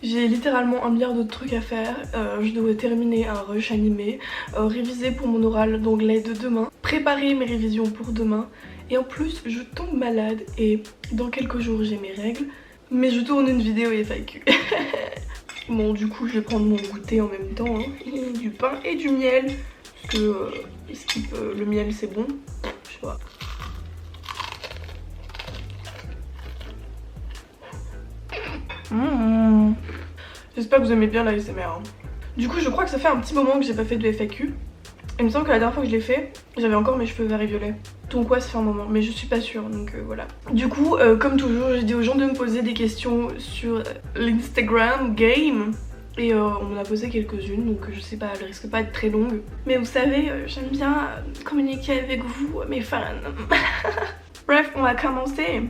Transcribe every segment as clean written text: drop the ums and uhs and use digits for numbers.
J'ai littéralement un milliard d'autres trucs à faire. Je dois terminer un rush animé, réviser pour mon oral d'anglais de demain, préparer mes révisions pour demain. Et en plus je tombe malade et dans quelques jours j'ai mes règles. Mais je tourne une vidéo FAQ. Bon, du coup je vais prendre mon goûter en même temps, hein. Du pain et du miel. Parce que le miel c'est bon. Je sais pas. J'espère que vous aimez bien l'ASMR, hein. Du coup je crois que ça fait un petit moment que j'ai pas fait de FAQ. Il me semble que la dernière fois que je l'ai fait, j'avais encore mes cheveux verts et violets. Donc ouais, ça fait un moment, mais je suis pas sûre, donc voilà. Du coup, comme toujours, j'ai dit aux gens de me poser des questions sur l'Instagram game. Et on m'en a posé quelques-unes, donc je sais pas, elles risquent pas d'être très longues. Mais vous savez, j'aime bien communiquer avec vous, mes fans. Bref, on va commencer.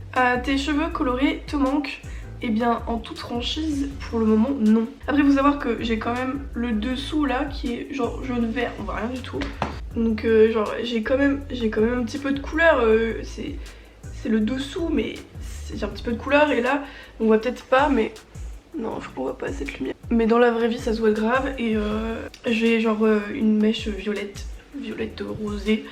Tes cheveux colorés te manquent? Eh bien, en toute franchise, pour le moment, non. Après, il faut savoir que j'ai quand même le dessous là qui est genre jaune-vert, on voit rien du tout. Donc genre j'ai quand même un petit peu de couleur, c'est le dessous, mais j'ai un petit peu de couleur et là, on voit peut-être pas, mais non, je crois qu'on voit pas cette lumière. Mais dans la vraie vie, ça se voit grave et j'ai genre une mèche violette rosée.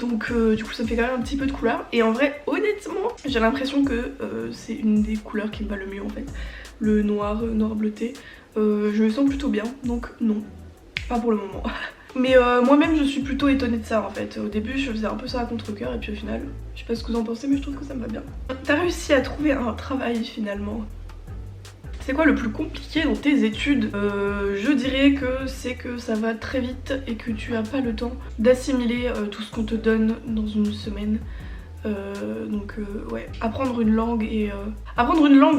Donc du coup ça me fait quand même un petit peu de couleur. Et en vrai honnêtement j'ai l'impression que c'est une des couleurs qui me va le mieux en fait. Le noir bleuté. Je me sens plutôt bien. Donc non. Pas pour le moment. Mais moi-même je suis plutôt étonnée de ça en fait. Au début je faisais un peu ça à contre-cœur et puis au final je sais pas ce que vous en pensez mais je trouve que ça me va bien. T'as réussi à trouver un travail finalement. C'est quoi le plus compliqué dans tes études? Je dirais que c'est que ça va très vite et que tu as pas le temps d'assimiler tout ce qu'on te donne dans une semaine. Donc ouais, apprendre une langue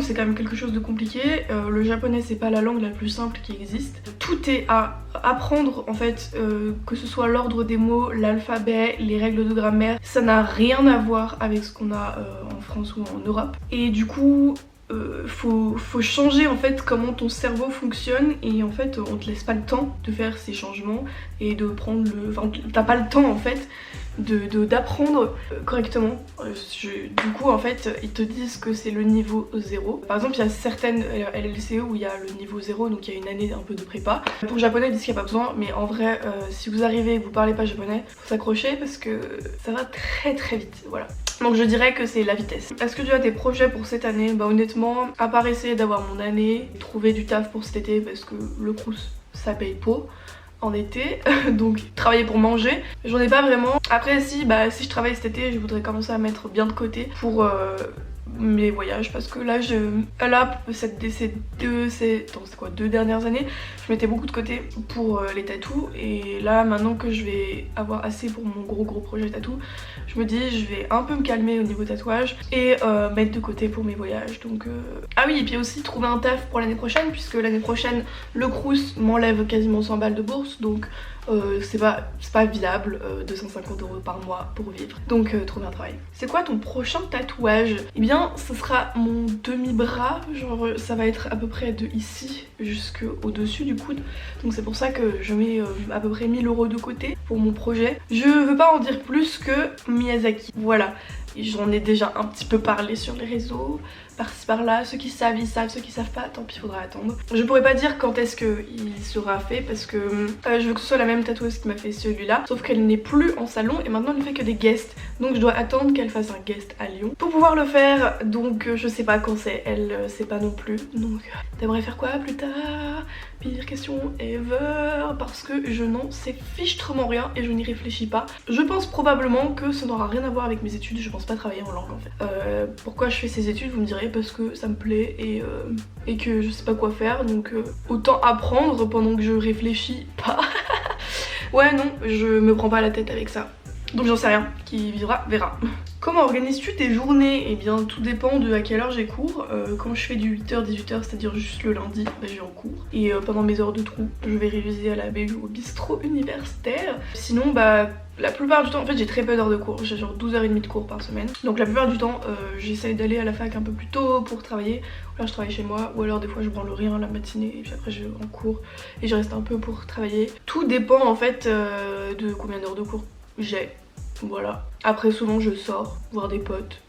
c'est quand même quelque chose de compliqué. Le japonais c'est pas la langue la plus simple qui existe. Tout est à apprendre en fait, que ce soit l'ordre des mots, l'alphabet, les règles de grammaire, ça n'a rien à voir avec ce qu'on a en France ou en Europe. Et du coup faut changer en fait comment ton cerveau fonctionne et en fait on te laisse pas le temps de faire ces changements et de prendre le... Enfin t'as pas le temps en fait d'apprendre correctement. Du coup en fait ils te disent que c'est le niveau 0. Par exemple il y a certaines LLCE où il y a le niveau 0 donc il y a une année un peu de prépa. Pour le japonais ils disent qu'il n'y a pas besoin mais en vrai si vous arrivez et que vous parlez pas japonais faut s'accrocher parce que ça va très très vite, voilà. Donc je dirais que c'est la vitesse. Est-ce que tu as des projets pour cette année? Bah honnêtement, à part essayer d'avoir mon année, trouver du taf pour cet été parce que le crous ça paye pas en été, donc travailler pour manger, j'en ai pas vraiment. Après si je travaille cet été, je voudrais commencer à mettre bien de côté pour mes voyages parce que là ces deux dernières années je mettais beaucoup de côté pour les tatous et là maintenant que je vais avoir assez pour mon gros projet tatou, je me dis je vais un peu me calmer au niveau tatouage et mettre de côté pour mes voyages. Donc ah oui, et puis aussi trouver un taf pour l'année prochaine puisque l'année prochaine le crous m'enlève quasiment 100 balles de bourse, donc c'est pas viable 250 € par mois pour vivre, donc trouver un travail. C'est quoi ton prochain tatouage? Eh bien ce sera mon demi-bras, genre ça va être à peu près de ici jusqu'au dessus du coude, donc c'est pour ça que je mets à peu près 1000 € de côté pour mon projet. Je veux pas en dire plus que Miyazaki, voilà. J'en ai déjà un petit peu parlé sur les réseaux, par-ci par-là, ceux qui savent ils savent, ceux qui savent pas tant pis, faudra attendre. Je pourrais pas dire quand est-ce qu'il sera fait parce que je veux que ce soit la même tatoueuse qui m'a fait celui-là, sauf qu'elle n'est plus en salon et maintenant elle ne fait que des guests, donc je dois attendre qu'elle fasse un guest à Lyon pour pouvoir le faire, donc je sais pas quand c'est, elle sait pas non plus, donc t'aimerais faire quoi plus tard? Pire question ever, parce que je n'en sais fichtrement rien et je n'y réfléchis pas. Je pense probablement que ça n'aura rien à voir avec mes études, je pense pas travailler en langue en fait. Pourquoi je fais ces études vous me direz? Parce que ça me plaît et que je sais pas quoi faire, donc autant apprendre pendant que je réfléchis pas. Ouais non, je me prends pas la tête avec ça. Donc j'en sais rien, qui vivra verra. Comment organises-tu tes journées? Eh bien tout dépend de à quelle heure j'ai cours. Quand je fais du 8h-18h, c'est-à-dire juste le lundi, je vais en cours. Et pendant mes heures de trou, je vais réviser à la BU au bistrot universitaire. Sinon la plupart du temps, en fait j'ai très peu d'heures de cours, j'ai genre 12h30 de cours par semaine. Donc la plupart du temps j'essaye d'aller à la fac un peu plus tôt pour travailler. Ou alors je travaille chez moi, ou alors des fois je branle rien la matinée et puis après je vais en cours et je reste un peu pour travailler. Tout dépend en fait de combien d'heures de cours j'ai. Voilà. Après souvent je sors voir des potes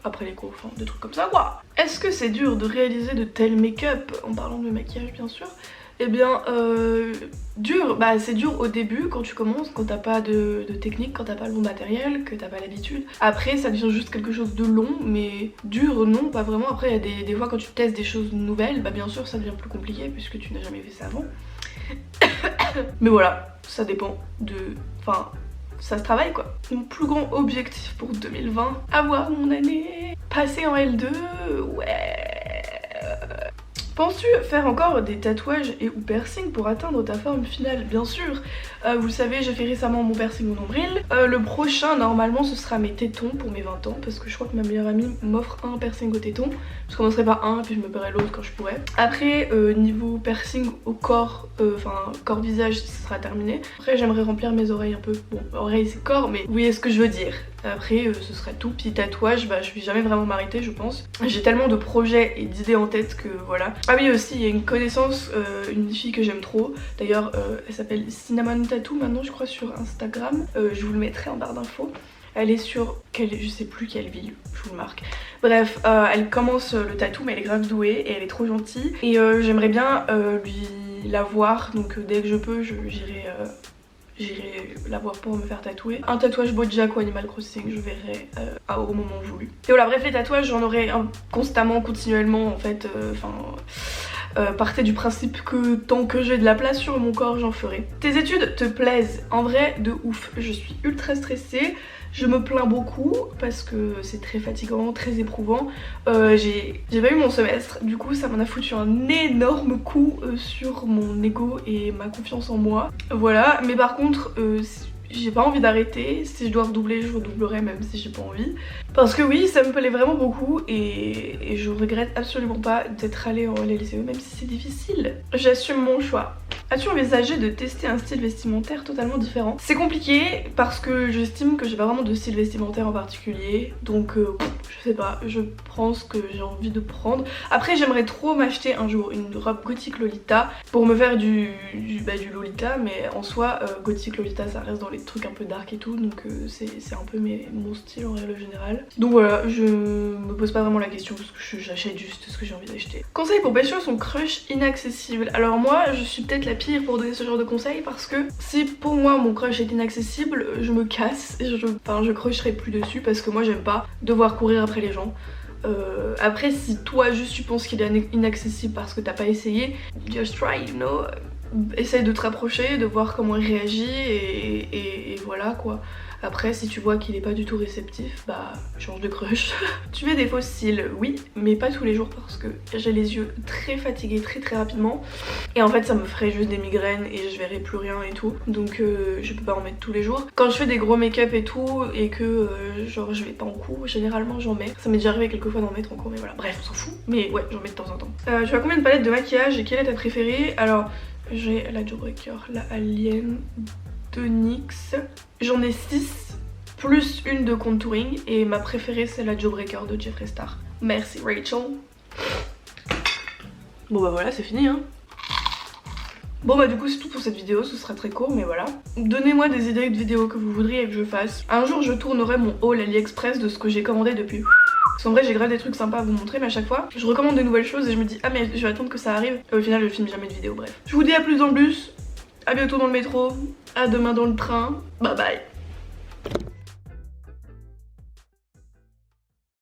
après les cours, enfin des trucs comme ça quoi. Est-ce que c'est dur de réaliser de tels make-up, en parlant de maquillage bien sûr? Eh bien, dur, bah c'est dur au début quand tu commences, quand t'as pas de technique, quand t'as pas le bon matériel, que t'as pas l'habitude. Après ça devient juste quelque chose de long, mais dur non, pas vraiment. Après il y a des fois quand tu testes des choses nouvelles, bah bien sûr ça devient plus compliqué puisque tu n'as jamais fait ça avant. Mais voilà, ça dépend de... Enfin, ça se travaille quoi. Mon plus grand objectif pour 2020, avoir mon année passée en L2, ouais. Penses-tu faire encore des tatouages et ou piercings pour atteindre ta forme finale? Bien sûr, vous le savez, j'ai fait récemment mon piercing au nombril. Le prochain, normalement, ce sera mes tétons pour mes 20 ans, parce que je crois que ma meilleure amie m'offre un piercing au téton. Je commencerai par un, puis je me paierai l'autre quand je pourrai. Après, niveau piercing au corps, enfin corps-visage, ce sera terminé. Après, j'aimerais remplir mes oreilles un peu. Bon, oreilles c'est corps, mais vous voyez ce que je veux dire. Après, ce serait tout. Puis tatouage, bah je vais jamais vraiment m'arrêter, je pense. J'ai tellement de projets et d'idées en tête que voilà. Ah oui, aussi, il y a une connaissance, une fille que j'aime trop. D'ailleurs, elle s'appelle Cinnamon Tattoo maintenant, je crois, sur Instagram. Je vous le mettrai en barre d'infos. Elle est sur, je sais plus quelle ville, je vous le marque. Bref, elle commence le tatou, mais elle est grave douée et elle est trop gentille. Et j'aimerais bien lui la voir, donc dès que je peux, j'irai la voir pour me faire tatouer. Un tatouage Bojack ou Animal Crossing, je verrai au moment voulu. Et voilà, bref, les tatouages, j'en aurai constamment, continuellement en fait. Partez du principe que tant que j'ai de la place sur mon corps, j'en ferai. Tes études te plaisent? En vrai, de ouf. Je suis ultra stressée. Je me plains beaucoup parce que c'est très fatigant, très éprouvant. J'ai pas eu mon semestre, du coup ça m'en a foutu un énorme coup sur mon ego et ma confiance en moi. Voilà, mais par contre j'ai pas envie d'arrêter. Si je dois redoubler, je redoublerai même si j'ai pas envie. Parce que oui, ça me plaît vraiment beaucoup et je regrette absolument pas d'être allée en LLCE même si c'est difficile. J'assume mon choix. As-tu envisagé de tester un style vestimentaire totalement différent? C'est compliqué parce que j'estime que j'ai pas vraiment de style vestimentaire en particulier. Donc je sais pas, je prends ce que j'ai envie de prendre. Après j'aimerais trop m'acheter un jour une robe gothique Lolita pour me faire du Lolita. Mais en soi gothique Lolita ça reste dans les trucs un peu dark et tout. Donc c'est un peu mon style en règle générale. Donc voilà, je me pose pas vraiment la question parce que j'achète juste ce que j'ai envie d'acheter. Conseil pour pécho son crush inaccessible. Alors moi je suis peut-être la pire pour donner ce genre de conseils parce que si pour moi mon crush est inaccessible, je me casse et je crocherai plus dessus parce que moi j'aime pas devoir courir après les gens. Après si toi juste tu penses qu'il est inaccessible parce que t'as pas essayé, just try, you know. Essaye de te rapprocher, de voir comment il réagit et voilà quoi. Après si tu vois qu'il est pas du tout réceptif, bah change de crush. Tu mets des faux cils, oui, mais pas tous les jours parce que j'ai les yeux très fatigués très rapidement. Et en fait ça me ferait juste des migraines et je verrais plus rien et tout. Donc je peux pas en mettre tous les jours. Quand je fais des gros make-up et tout et que genre je vais pas en cours, généralement j'en mets. Ça m'est déjà arrivé quelques fois d'en mettre en cours mais voilà. Bref on s'en fout. Mais ouais j'en mets de temps en temps. Tu as combien de palettes de maquillage et quelle est ta préférée? Alors j'ai la Jawbreaker, la Alien de NYX. J'en ai 6 plus une de contouring et ma préférée c'est la Jawbreaker de Jeffree Star. Merci Rachel. Bon bah voilà c'est fini hein. Bon bah du coup c'est tout pour cette vidéo, ce sera très court mais voilà. Donnez-moi des idées de vidéos que vous voudriez que je fasse. Un jour je tournerai mon haul AliExpress de ce que j'ai commandé depuis. Parce qu'en vrai j'ai grave des trucs sympas à vous montrer mais à chaque fois je recommande de nouvelles choses et je me dis ah mais je vais attendre que ça arrive et au final je filme jamais de vidéo, bref. Je vous dis à plus en plus, à bientôt dans le métro, à demain dans le train, bye bye.